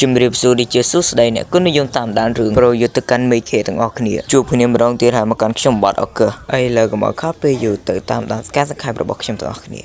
ជំរាបសួរនេះជាសួស្តីអ្នកគុណនិយមតាមដានរឿងប្រយុទ្ធទៅកាន់មេឃទាំងអស់គ្នាជួបគ្នាម្ដងទៀតហើយមកកាន់ខ្ញុំបាទអូខេឥឡូវកុំឲ្យខាតពេលយូរទៅតាមដានការសង្ខេបរបស់ខ្ញុំទាំងអស់គ្នា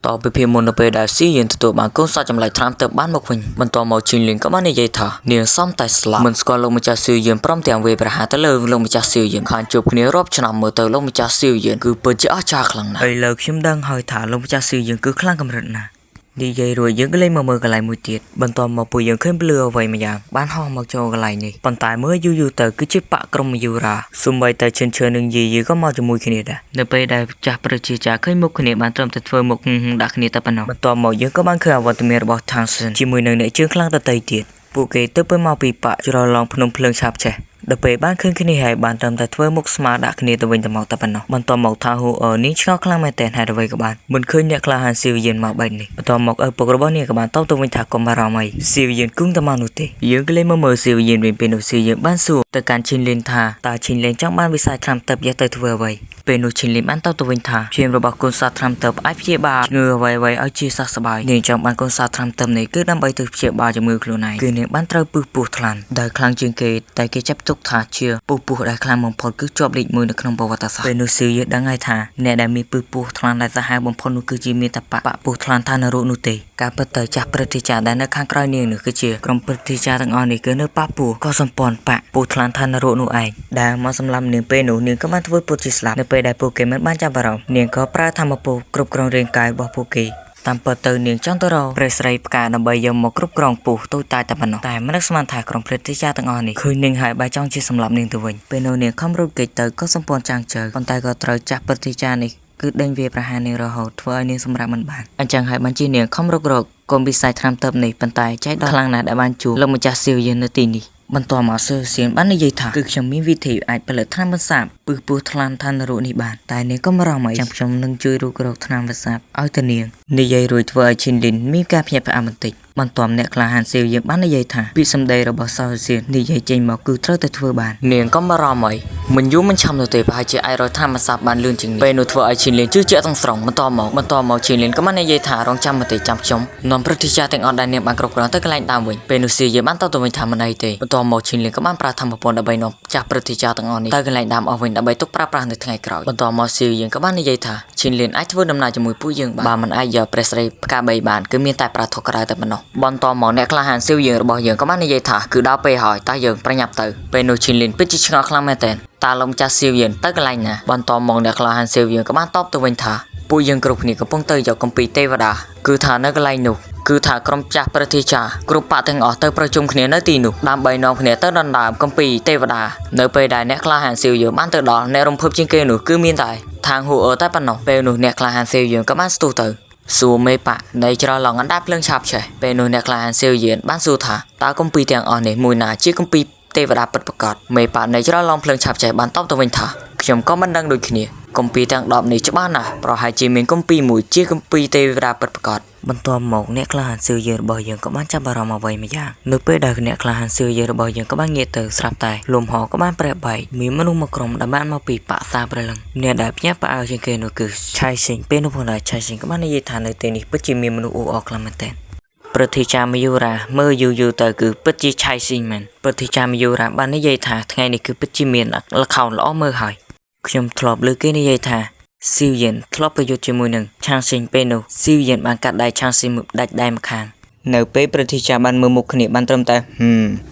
តទៅពីមុននៅពេលដែលស៊ីយិនទទួលបានកូនសត្វចម្លែកត្រាំទៅបានមកវិញបន្ទាប់មកជីនលីនក៏បាននិយាយថានាងសំតែស្លាប់មិនស្គាល់លោកម្ចាស់ស៊ីយិនព្រមទាំងវេប្រហារទៅលើលោកម្ចាស់ស៊ីយិនខានជួបគ្នារាប់ឆ្នាំមើលទៅលោកម្ចាស់ស៊ីយិនគឺពិតជាអស្ចារ្យខ្លាំងណាស់ឥឡូវខ្ញុំដឹងហើយថាលោកម្ចាស់ស៊ីយិនគឺខ្លាំងកម្រិតណាស់និយាយរួចយើងក៏លេងមកមើលកន្លែងមួយទៀតបន្ទាប់មកពួកយើងឃើញភ្លឺអ្វីម្យ៉ាងបានហោះមកចូលកន្លែងនេះប៉ុន្តែមើលយូរទៅគឺជាបកក្រុមយូរ៉ាសូម្បីតែឈិនឈើនឹងយាយក៏មកជាមួយគ្នាដែរនៅពេលដែលចាស់ប្រជាចាឃើញមុខគ្នាបានត្រឹមតែធ្វើមុខដាក់គ្នាតែប៉ុណ្ណោះបន្ទាប់មកយើងក៏បានឃើញអវត្តមានរបស់ Tansen ជាមួយនឹងអ្នកជើងខ្លាំងដទៃទៀតពួកគេទៅពេលមកពីបកច្រឡងភ្នំភ្លើងឆាបឆេះដល់ពេលបានឃើញគ្នាហើយបានត្រឹមតែធ្វើមុខស្មាដាក់គ្នាទៅវិញទៅមកតែប៉ុណ្ណោះបន្ទាប់មកថាហូនេះឆ្ងល់ខ្លាំងមែនតើហេតុអ្វីក៏បានមិនឃើញអ្នកក្លាហានស៊ីវៀនមកបែបនេះបន្ទាប់មកឪពុករបស់នាងក៏បានតបទៅវិញថាកុំបារម្ភអីស៊ីវៀនគង់តែមកនោះទេយើងក៏លេងមកមើលស៊ីវៀនវិញពេលនោះស៊ីវៀនបានសួរទៅកាន់ឈិនលៀនថាតើឈិនលៀនចង់បានវិស័យត្រាំទឹកយកទៅធ្វើអ្វីពេលនោះឈិនលៀនបានតបទៅវិញថាព្យាមរបស់កូនសត្វត្រាំទឹកអាចព្យាបាលជំងឺអ្វីៗឲ្យជាសះស្បើយនាងចង់បានកូនសត្វត្រាំទឹកនេះគឺដើម្បីទៅព្យាបាលជំងឺខ្លួនឯងគឺនាងបានត្រូវពឹសពោះថ្លាន់ដែលខ្លាំងជាងគេតែគេចាប់ទុកថាជាពោះដែលខ្លាំងបំផុតគឺជាប់លេខ1នៅក្នុងប្រវត្តិសាស្ត្រពេលនោះស៊ីយដឹងហើយថាអ្នកដែលមានពោះថ្លាន់ដែលសាហាវបំផុតនោះគឺជាមានតបៈពោះថ្លាន់ថានរោនោះទេការពិតទៅចាស់ព្រឹទ្ធាចារ្យដែលនៅខាងក្រោយនាងនោះគឺជាក្រុមព្រឹទ្ធាចារ្យទាំងអស់នេះគឺនៅប៉ពោះក៏សម្ព័ន្ធពោះថ្លាន់ថានរោនោះឯងដែលមកសម្លាប់នាងពេលនោះនាងក៏បានធ្វើពុតជាស្លាប់នៅពេលដែលពួកគេមិនបានចាប់អារម្មណ៍នាងក៏ប្រើធម្មពលគ្រប់គ្រងរាងកាយរបស់ពួកគេតាមពិតទៅនាងចង់ទៅរកព្រះស្រីផ្កាដើម្បីយកមកគ្រប់គ្រងពោះទូចតាចតែប៉ុណ្ណោះតែមិននឹកស្មានថាក្រុមព្រឹទ្ធាចារ្យទាំងអស់នេះឃើញនាងហើយបែរចង់ជាសម្លាប់នាងទៅវិញពេលនោះនាងខំរូបកិច្ចទៅក៏សម្ព័ន្ធចាំងជើប៉ុន្តែក៏ត្រូវចាស់ព្រឹទ្ធាចារ្យនេះគឺដេញវាប្រហារនាងរហូតធ្វើឲ្យនាងសម្រាប់មិនបានអញ្ចឹងហើយបានជានាងខំរករកកុំវិស័យត្រាំទឹកនេះប៉ុន្តែចៃដល់ខ្លាំងណាស់ដែលបានជួបលោកម្ចាស់ស៊ីវយិននៅទីនេះបន្ទាប់មកសៀនបាននិយាយថាគឺខ្ញុំមានវិធីអាចផលិតថ្នាំបន្សាបពឹសពោះថ្លាន់ឋានរោនេះបានតែនាងក៏មិនរំអីចាំខ្ញុំនឹងជួយរុករកថ្នាំបន្សាបឲ្យទៅនាងនិយាយរួចធ្វើឲ្យឈិនលីនមានការភ្ញាក់ផ្អើលបន្តិចបន្ទាប់អ្នកក្លាហានស៊ីវយើងបាននិយាយថាពីសម្ដីរបស់សោសៀននិយាយចេញមកគឺត្រូវតែធ្វើបាននាងក៏មិនរំអីមិនយូរមិនឆាប់នោះទេប្រហែលជាអាចរកថ្នាំបន្សាបបានលឿនជាងនេះពេលនោះធ្វើឲ្យឈិនលីនជឿជាក់ទាំងស្រុងបន្ទាប់មកឈិនលីនក៏បាននិយាយថារងចាំបន្តិចចាំខ្ញុំនាំព្រឹទ្ធាចារ្យទាំងអស់ដែលនាងបានគ្រប់គ្រងទៅកន្លែងដើមវិញពេលនោះស៊ីយើងបានតទៅវិញថាមិនអីទេបន្ទាប់មកឈិនលីនក៏បានប្រើធម្មពលដើម្បីនាំចាស់ព្រឹទ្ធាចារ្យទាំងអស់នេះទៅកន្លែងដើមអស់វិញដើម្បីទុកប្រើប្រាស់នៅថ្ងៃក្រោយបន្ទាប់មកស៊ីយើងក៏បាននិយាយថាឈិនលីនអាចធ្វើដំណើរជាមួយពួកយើងបានមិនអាចយកព្រះស្រីផ្កាបីបានគឺមានតែប្រាធុក្រៅតែប៉ុណ្ណោះបន្ទាប់មកអ្នកក្លាហានស៊ីវយើងរបស់យើងក៏បាននិយាយថាគឺដល់ពេលហើយតើយើងប្រញាប់ទៅពេលនោះឈិនលីនពិតជាឆ្ងល់ខ្លាំងមែនទែនតើលោកម្ចាស់ស៊ីវយើងទៅកន្លែងណាបន្ទាប់មកអ្នកក្លាហានស៊ីវយើងក៏បានតបទៅវិញថាពួកយើងគ្រប់គ្នាកំពុងទៅយកគម្ពីរទេវតាគឺថានៅកន្លែងនោះគឺថាក្រុមចាស់ព្រឹទ្ធាចារ្យគ្រប់បកទាំងអស់ទៅប្រជុំគ្នានៅទីនោះដើម្បីនាំគ្នាទៅដណ្ដើមគម្ពីរទេវតានៅពេលដែលអ្នកក្លាហានស៊ីវយើងបានទៅដល់អ្នករំភើបជាងគេនោះគឺមានតែខាងហូអឺតែប៉ុណ្ណោះពេលនោះអ្នកក្លាហានស៊ីវយើងក៏បានស្ទុះទៅសួរមេបៈនៃច្រឡងអណ្ដាតភ្លើងឆាបឆេះពេលនោះអ្នកក្លាហានស៊ីវយើងបានសួរថាតើគម្ពីរទាំងអស់នេះមួយណាជាគម្ពីរទេវតាពិតប្រាកដមេបៈនៃច្រឡងភ្លើងឆាបឆេះបានតបទៅវិញថាខ្ញុំក៏មិនដឹងដូចគ្នាគម្ពីរទាំង10នេះច្បាស់ណាស់ប្រហែលជាមានគម្ពីរមួយជាគម្ពីរទេវតាពិតប្រាកដបន្ទាប់មកអ្នកក្លាហានស៊ីវយើងរបស់យើងក៏បានចាប់អារម្មណ៍អ្វីមួយយ៉ាងនៅពេលដែលអ្នកក្លាហានស៊ីវយើងរបស់យើងក៏បានងាកទៅស្រាប់តែលំហក៏បានប្រែបែកមានមនុស្សមួយក្រុមដែលបានមកពីបាក់សាព្រលឹងអ្នកដែលភ្ញាក់ផ្អើលជាងគេនោះគឺឆៃសិងពេលនោះផងដែរឆៃសិងក៏បាននិយាយថានៅទីនេះពិតជាមានមនុស្សអ៊ូអរខ្លាំងមែនទែនព្រឹទ្ធាចារ្យមយូរ៉ាមើលយូរទៅគឺពិតជាឆៃសិងមែនព្រឹទ្ធាចារ្យមយូរ៉ាបាននិយាយថាថ្ងៃនេះគឺពិតជាមានល្ខោនល្អមើលហើយខ្ញុំធ្លាប់លើគេនិយាយថាស៊ីវយិនធ្លាប់ប្រយុទ្ធជាមួយនឹងឆាងស៊ីងពេលនោះស៊ីវយិនបានកាត់ដៃឆាងស៊ីងដាច់ដៃម្ខាងនៅពេលព្រឹទ្ធាចារ្យបានមើលមុខគ្នាបានត្រឹមតែ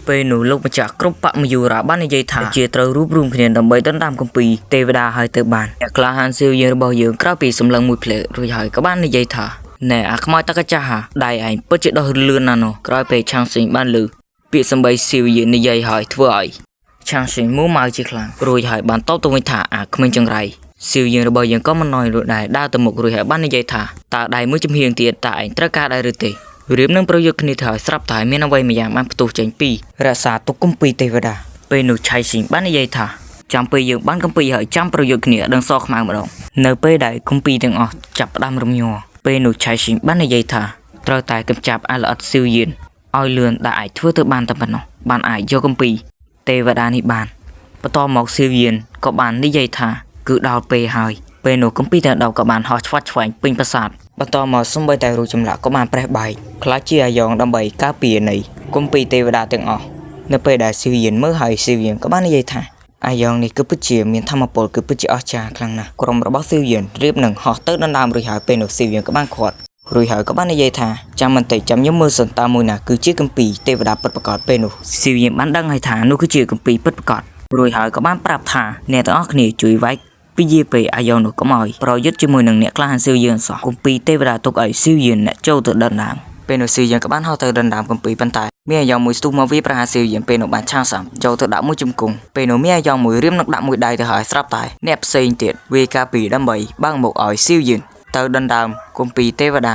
ពេលនោះលោកម្ចាស់គ្រប់បកមយូរ៉ាបាននិយាយថាជាត្រូវរួបរวมគ្នាដើម្បីដណ្ដើមគម្ពីរទេវតាឲ្យទៅបានអ្នកក្លាហានស៊ីវយិនរបស់យើងក្រោយពីសម្លឹងមួយភ្លើរួចហើយក៏បាននិយាយថាណែអាខ្មោចតកចាស់ដៃឯងពិតជាដោះលឿនណាស់នោះក្រោយពេលឆាងស៊ីងបានឮពាក្យសម្ដីស៊ីវយិននិយាយហើយធ្វើឲ្យឆាងស៊ីងមួម៉ៅជាខ្លាំងរួចហើយបានតបទៅវិញថាអាក្មេងចង្រៃស៊ីវយើងរបស់យើងក៏មិនណយរួចដែរដើរទៅមុខរួចហើយបាននិយាយថាតើដៃមួយចំហៀងទៀតតើឯងត្រូវការដែរឬទេរៀបនឹងប្រយុទ្ធគ្នាទៅហើយស្រាប់តែមានអ្វីម្យ៉ាងបានផ្ទុះចេញពីរក្សាទុកគម្ពីរទេវតាពេលនោះឆៃស៊ីងបាននិយាយថាចាំពេលយើងបានគម្ពីរហើយចាំប្រយុទ្ធគ្នាដឹងសខ្មៅម្ដងនៅពេលដែលគម្ពីរទាំងអស់ចាប់ផ្ដើមរំញ័រពេលនោះឆៃស៊ីងបាននិយាយថាត្រូវតែកម្ចាត់អាល្អិតស៊ីវយើងឲ្យលឿនដែលអាចធ្វើទៅបានតែប៉ុណ្ណោះបានអាចយកគម្ពីរទេវតានេះបានបន្ទាប់មកស៊ីវយើងក៏បាននិយាយថាគឺដល់ពេលហើយពេលនោះគម្ពីរទាំង10ក៏បានហោះឆ្វាត់ឆ្វែងពេញប្រាសាទ បន្តមកសំបីតែរូបចម្លាក់ក៏បានប្រេះបែកខ្លាចជាអាយ៉ងដើម្បីការពារនៃគម្ពីរទេវតាទាំងអស់នៅពេលដែលស៊ីវៀនមើលហើយស៊ីវៀនក៏បាននិយាយថាអាយ៉ងនេះគឺពិតជាមានធម៌ពលគឺពិតជាអស្ចារ្យខ្លាំងណាស់ក្រុមរបស់ស៊ីវៀនរៀបនឹងហោះទៅដណ្ដើមរួចហើយពេលនោះស៊ីវៀនក៏បានខាត់រួចហើយក៏បាននិយាយថាចាំបន្តិចចាំខ្ញុំមើលសិនតើមួយណាគឺជាគម្ពីរទេវតាពិតប្រាកដពេលនោះស៊ីវៀនបានដឹងហើយថានោះគឺជាគម្ពីរពិតប្រាកដរួចហើយក៏បានប្រាប់ថាអ្នកទាំងអស់គ្នាជួយវាយពីយាពេលអាយ៉ងនោះកុំឲ្យប្រយុទ្ធជាមួយនឹងអ្នកក្លាហានស៊ីវៀនសោះគម្ពីរទេវតាទុកឲ្យស៊ីវៀនអ្នកចូលទៅដណ្ដើមពេលនោះស៊ីវៀនក៏បានហោះទៅដណ្ដើមគម្ពីរប៉ុន្តែមានអាយ៉ងមួយស្ទុះមកវាប្រហារស៊ីវៀនពេលនោះបានឆាំងសាំចូលទៅដាក់មួយជង្គង់ពេលនោះមានអាយ៉ងមួយរៀមនឹងដាក់មួយដៃទៅហើយស្រាប់តែអ្នកផ្សេងទៀតវាការពីដើម្បីបើកមុខឲ្យស៊ីវៀនទៅដណ្ដើមគម្ពីរទេវតា